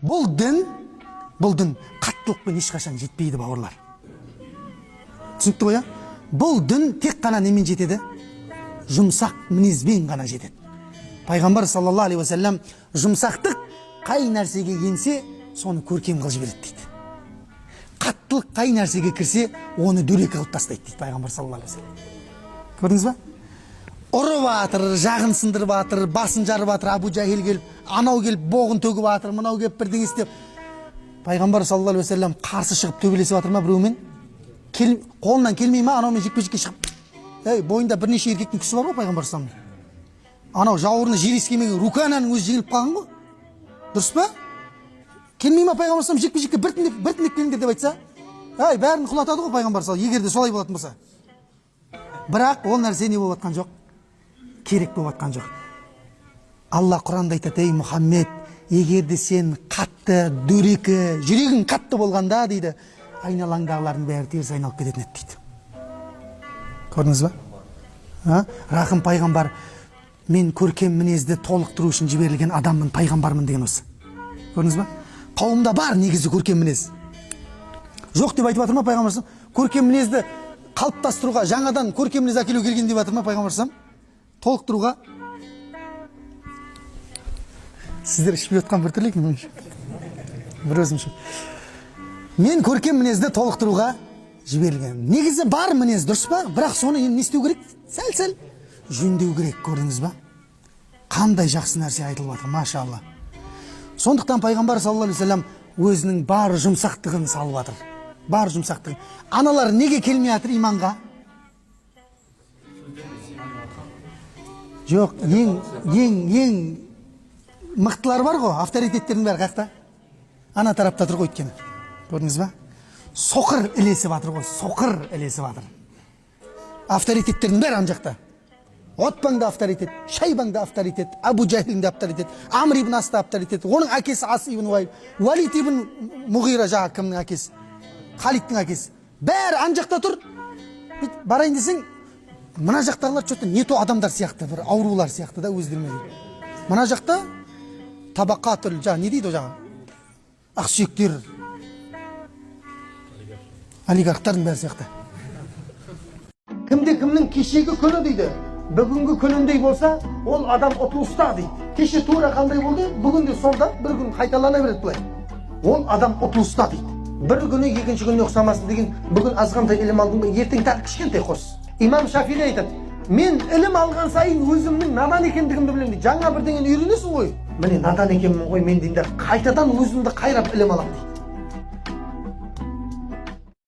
Бұл дін қаттылықпен ешқашан жетпейді, бауырлар. Түсінікті ғой, бұл дін тек қана немен жетеді? Жұмсақ мінезбен ғана жетеді. Пайғамбар саллаллаху алейхи уассалам жұмсақтық қай нәрсеге енсе, соны көркем қылып жібереді дейді. Қаттылық қай нәрсеге кірсе, оны дөрекі қылып тастайды дейді Пайғамбар саллаллаху алейхи уассалам. Көрдіңіз ба? Ұрып атыр, жағын сындырып атыр, басын жарып атыр, Абу Жахил келіп, анау келіп боғын төгіп атыр, мынау келіп бірдеңе істеп. Пайғамбар саллаллаху алейхи уассалам қарсы шығып төбелесіп атыр ма біреумен? Қолынан келмей ма, анаумен жекпе-жекке шығып. Бойында бірнеше еркектің күші бар ғой Пайғамбар саллаллаху алейхи уассалам. Анау жауырыны жер ескемеген Рукананың өзі жеңіліп қалған ғой. Дұрыс па? Келмей ма Пайғамбар саллаллаху алейхи уассалам жекпе-жекке біртіндеп келіңдер деп айтса? Бәрін құлатады ғой Пайғамбар саллаллаху алейхи уассалам, егер де солай болатын болса. Бірақ ол нәрсе не болып жатқан жоқ? Керек болып жатқан жоқ. Алла Құранда айтады: "Ей Мұхаммед, егер де сен қатты, дөрекі, жүрегің қатты болғанда," дейді, "айналаңдағылардың бәрі теріс айналып кететін еді," дейді. Көрдіңіз ба? Рахым пайғамбар, мен көркем мінезді толықтыру үшін жіберілген адаммын, пайғамбармын деген осы. Көрдіңіз ба? Қауымда бар негізі көркем мінез. Жоқ деп айтып жатыр ма Пайғамбар саллаллаху алейхи уассалам? Көркем мінезді қалыптастыруға, жаңадан көркем мінез әкелу келген деп жатыр ма Пайғамбар саллаллаху алейхи уассалам? Толықтыруға. Сіздер ішпей отқан бір түрлі екен. Бір өзімше. Мен көркем мінезді толықтыруға жіберілген. Негізі бар мінез, дұрыс па? Бірақ соны не істеу керек? Сәл-сәл жөндеу керек, көрдіңіз ба? Қандай жақсы нәрсе айтылып жатыр, машалла. Сондықтан Пайғамбар саллаллаху алейхи уассалам өзінің бар жұмсақтығын салып жатыр. Бар жұмсақтығын. Аналар неге келмей жатыр иманға? Жоқ, ең мықтылар бар ғой, авторитеттердің бәрі қақта. Ана тарапта тұр ғой өйткені. Көрдіңіз ба? Соқыр ілесіп жатыр ғой, соқыр ілесіп жатыр. Авторитеттердің бәрі ана жақта. Отбан да авторитет, Шайбан да авторитет, Абу Жахил да авторитет, Амр ибн Ас да авторитет, оның әкесі Ас ибн Уайб, Валид ибн Муғира жаңағы кімнің әкесі, Халидтің әкесі. Бәрі ана жақта тұр. Барайын десең, мына жақтағылар что-то не то адамдар сияқты, бір аурулар сияқты да өздеріне. Мына жақта табақатыл, жаңа не дейді о жаңа? Ақсүйектер, олигархтардың бәрі сияқты. Кімде кімнің кешегі күні дейді, бүгінгі күніндей болса, ол адам ұтылыста дейді. Кеше тура қандай болды, бүгін де сонда, бір күн қайталана береді бұлай. Ол адам ұтылыста дейді. Бір күні екінші күніне ұқсамасын деген, бүгін азғантай ілім алдың ба, ертең тағы кішкентай қос. Имам Шафиғи айтады: "Мен ілім алған сайын өзімнің надан екендігімді білемін дейді. Жаңа бірдеңені үйренесің ғой. Міне надан екенмін ғой мен дейді. Қайтадан өзімді қайрап ілім аламын дейді."